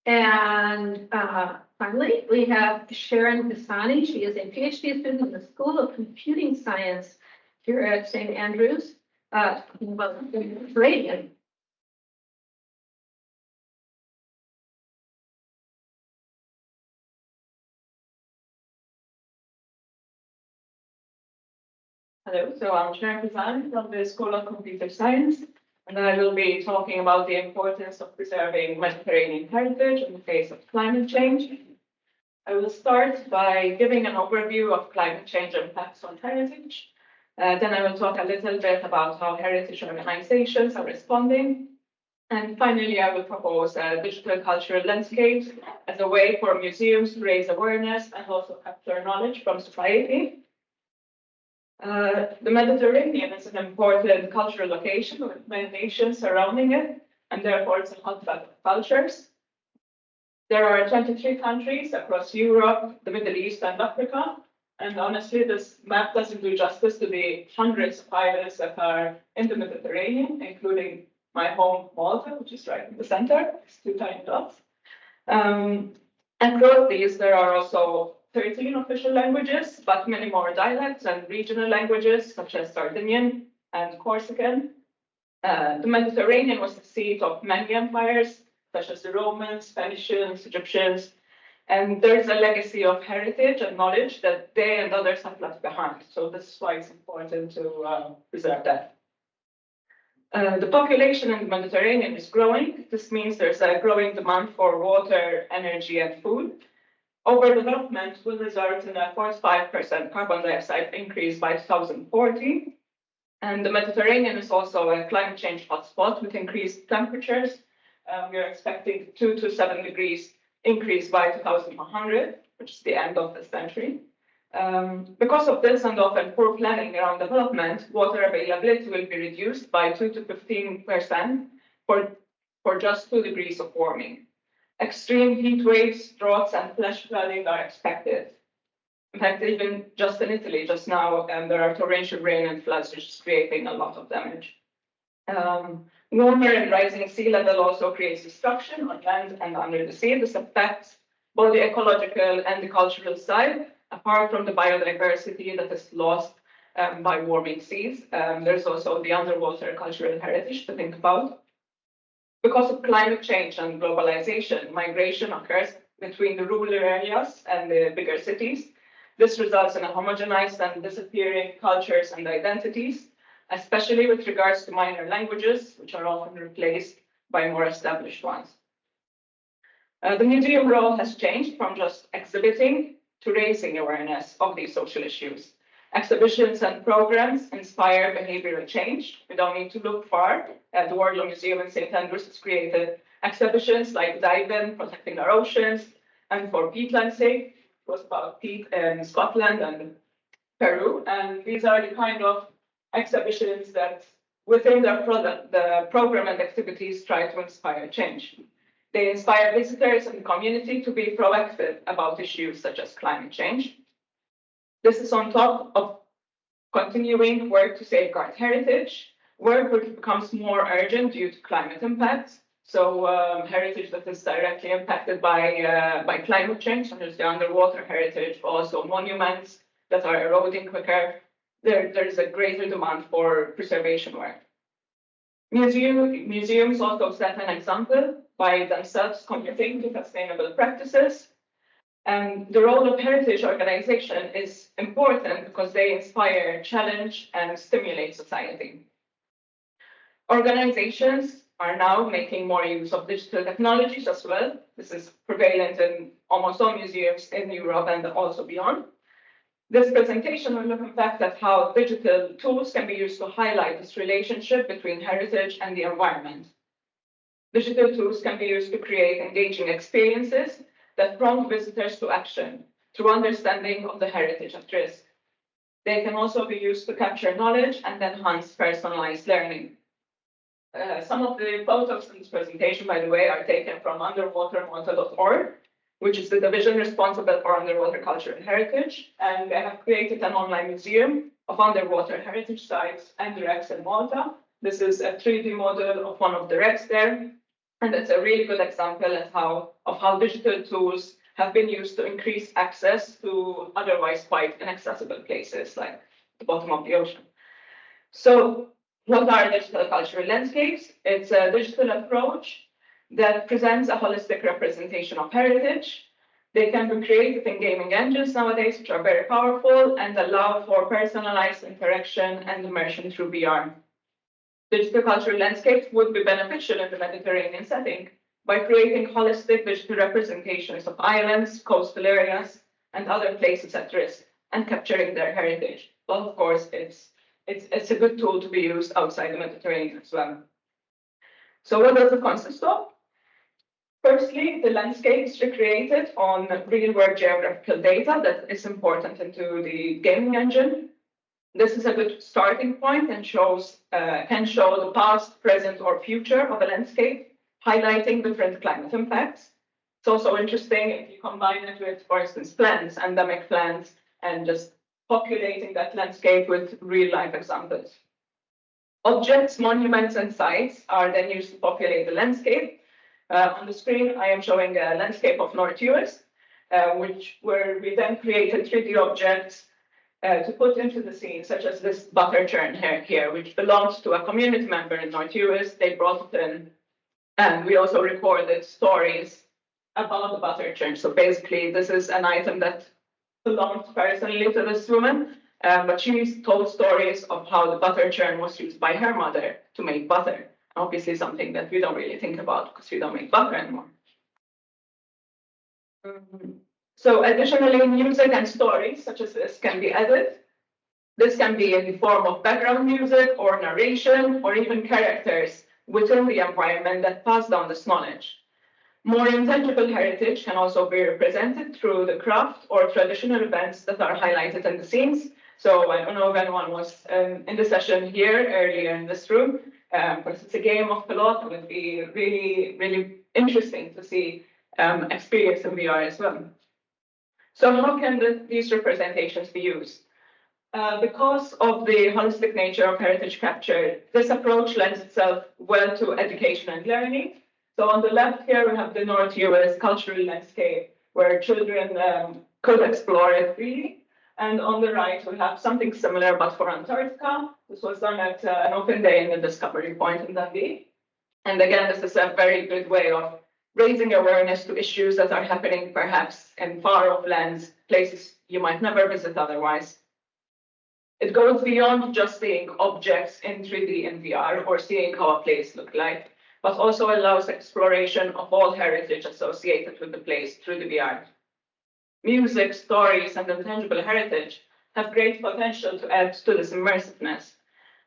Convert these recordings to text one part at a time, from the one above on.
And finally, we have Sharon Pisani. She is a PhD student in the School of Computing Science here at St. Andrews, talking about the Mediterranean. Hello, so I'm Sharon Pisani from the School of Computer Science, and I will be talking about the importance of preserving Mediterranean heritage in the face of climate change. I will start by giving an overview of climate change impacts on heritage. Then I will talk a little bit about how heritage organizations are responding. And finally, I will propose a digital cultural landscape as a way for museums to raise awareness and also capture knowledge from society. The Mediterranean is an important cultural location with many nations surrounding it, and therefore it's a hotbed of cultures. There are 23 countries across Europe, the Middle East, and Africa. And honestly, this map doesn't do justice to the hundreds of islands that are in the Mediterranean, including my home, Malta, which is right in the center. It's 2 tiny dots. Across these, there are also 13 official languages, but many more dialects and regional languages, such as Sardinian and Corsican. The Mediterranean was the seat of many empires, such as the Romans, Phoenicians, Egyptians, and there's a legacy of heritage and knowledge that they and others have left behind. So this is why it's important to preserve that. The population in the Mediterranean is growing. This means there's a growing demand for water, energy, and food. Overdevelopment will result in a 45% carbon dioxide increase by 2040. And the Mediterranean is also a climate change hotspot with increased temperatures. We are expecting 2 to 7 degrees increase by 2100, which is the end of the century. Because of this and often poor planning around development, water availability will be reduced by 2 to 15% for just 2 degrees of warming. Extreme heat waves, droughts, and flash flooding are expected. In fact, even just in Italy, just now, there are torrential rain and floods, which is creating a lot of damage. Warmer and rising sea level also creates destruction on land and under the sea. This affects both the ecological and the cultural side, apart from the biodiversity that is lost by warming seas. There's also the underwater cultural heritage to think about. Because of climate change and globalization, migration occurs between the rural areas and the bigger cities. This results in a homogenized and disappearing cultures and identities, especially with regards to minor languages, which are often replaced by more established ones. The museum role has changed from just exhibiting to raising awareness of these social issues. Exhibitions and programs inspire behavioral change. We don't need to look far. The World Museum in St. Andrews has created exhibitions like Dive In, Protecting Our Oceans, and For Peatland's Sake. It was about peat in Scotland and Peru. And these are the kind of exhibitions that within their product, the program and activities try to inspire change. They inspire visitors and the community to be proactive about issues such as climate change. This is on top of continuing work to safeguard heritage, work which becomes more urgent due to climate impacts. So heritage that is directly impacted by climate change, such as the underwater heritage, also monuments that are eroding quicker. There's a greater demand for preservation work. Museums also set an example by themselves committing to sustainable practices. And the role of heritage organization is important because they inspire, challenge, and stimulate society. Organizations are now making more use of digital technologies as well. This is prevalent in almost all museums in Europe and also beyond. This presentation will look in fact at how digital tools can be used to highlight this relationship between heritage and the environment. Digital tools can be used to create engaging experiences that prompt visitors to action through understanding of the heritage at risk. They can also be used to capture knowledge and enhance personalized learning. Some of the photos in this presentation, by the way, are taken from underwatermalta.org, which is the division responsible for underwater culture and heritage. And they have created an online museum of underwater heritage sites and wrecks in Malta. This is a 3D model of one of the wrecks there. And it's a really good example of how digital tools have been used to increase access to otherwise quite inaccessible places like the bottom of the ocean. So what are digital cultural landscapes? It's a digital approach that presents a holistic representation of heritage. They can be created in gaming engines nowadays, which are very powerful and allow for personalized interaction and immersion through VR. Digital cultural landscapes would be beneficial in the Mediterranean setting by creating holistic digital representations of islands, coastal areas, and other places at risk, and capturing their heritage. But of course, it's a good tool to be used outside the Mediterranean as well. So what does it consist of? Firstly, the landscape is recreated on real-world geographical data that is important into the gaming engine. This is a good starting point and can show the past, present, or future of a landscape, highlighting different climate impacts. It's also interesting if you combine it with, for instance, plants, endemic plants, and just populating that landscape with real-life examples. Objects, monuments, and sites are then used to populate the landscape. On the screen, I am showing a landscape of North US, where we then created 3D objects to put into the scene, such as this butter churn here, which belongs to a community member in North US. They brought it in, and we also recorded stories about the butter churn. So basically, this is an item that belongs personally to this woman, but she told stories of how the butter churn was used by her mother to make butter. Obviously, something that we don't really think about because we don't make butter anymore. So additionally, music and stories such as this can be added. This can be in the form of background music or narration or even characters within the environment that pass down this knowledge. More intangible heritage can also be represented through the craft or traditional events that are highlighted in the scenes. So I don't know if anyone was in the session here earlier in this room, but it's a game of pilot. It would be really, really interesting to see experience in VR as well. So how can these representations be used? Because of the holistic nature of heritage capture, this approach lends itself well to education and learning. So on the left here, we have the North US cultural landscape where children could explore it freely. And on the right, we have something similar, but for Antarctica. This was done at an open day in the Discovery Point in Dundee. And again, this is a very good way of raising awareness to issues that are happening perhaps in far-off lands, places you might never visit otherwise. It goes beyond just seeing objects in 3D and VR or seeing how a place looks like, but also allows exploration of all heritage associated with the place through the VR. Music, stories, and intangible heritage have great potential to add to this immersiveness.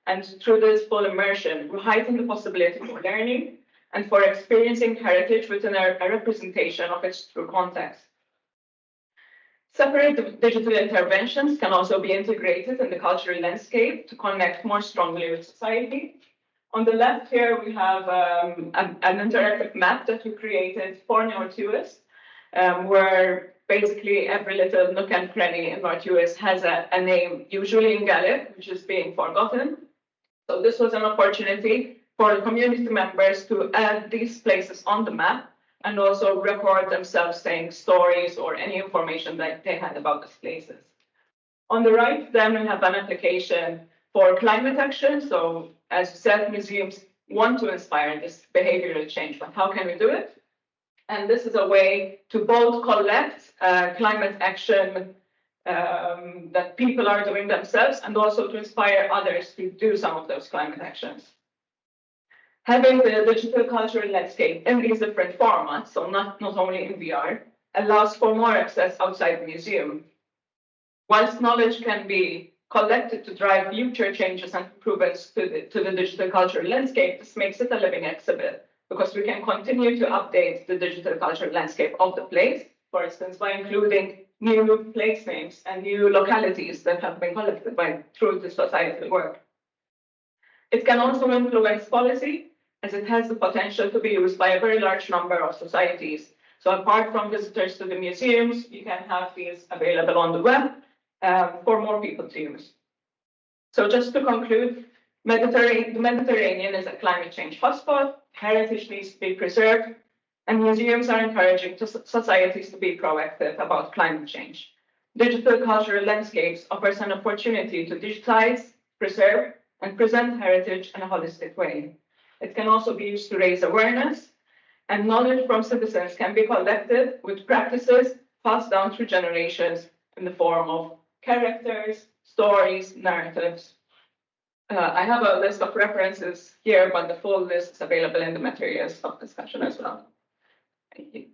And through this full immersion, we heighten the possibility for learning and for experiencing heritage within a representation of its true context. Separate digital interventions can also be integrated in the cultural landscape to connect more strongly with society. On the left here, we have an interactive map that we created for North US, where basically every little nook and cranny in North US has a name, usually in Gaelic, which is being forgotten. So this was an opportunity for the community members to add these places on the map and also record themselves saying stories or any information that they had about these places. On the right, then we have an application for climate action. So as you said, museums want to inspire this behavioral change, but how can we do it? And this is a way to both collect climate action that people are doing themselves and also to inspire others to do some of those climate actions. Having the digital cultural landscape in these different formats, so not only in VR, allows for more access outside the museum. Whilst knowledge can be collected to drive future changes and improvements to the digital cultural landscape, this makes it a living exhibit because we can continue to update the digital cultural landscape of the place, for instance, by including new place names and new localities that have been collected through the societal work. It can also influence policy, as it has the potential to be used by a very large number of societies. So apart from visitors to the museums, you can have these available on the web for more people to use. So just to conclude, The Mediterranean is a climate change hotspot, heritage needs to be preserved, and museums are encouraging societies to be proactive about climate change. Digital cultural landscapes offers an opportunity to digitize, preserve, and present heritage in a holistic way. It can also be used to raise awareness, and knowledge from citizens can be collected with practices passed down through generations in the form of characters, stories, narratives. I have a list of references here, but the full list is available in the materials of discussion as well. Thank you.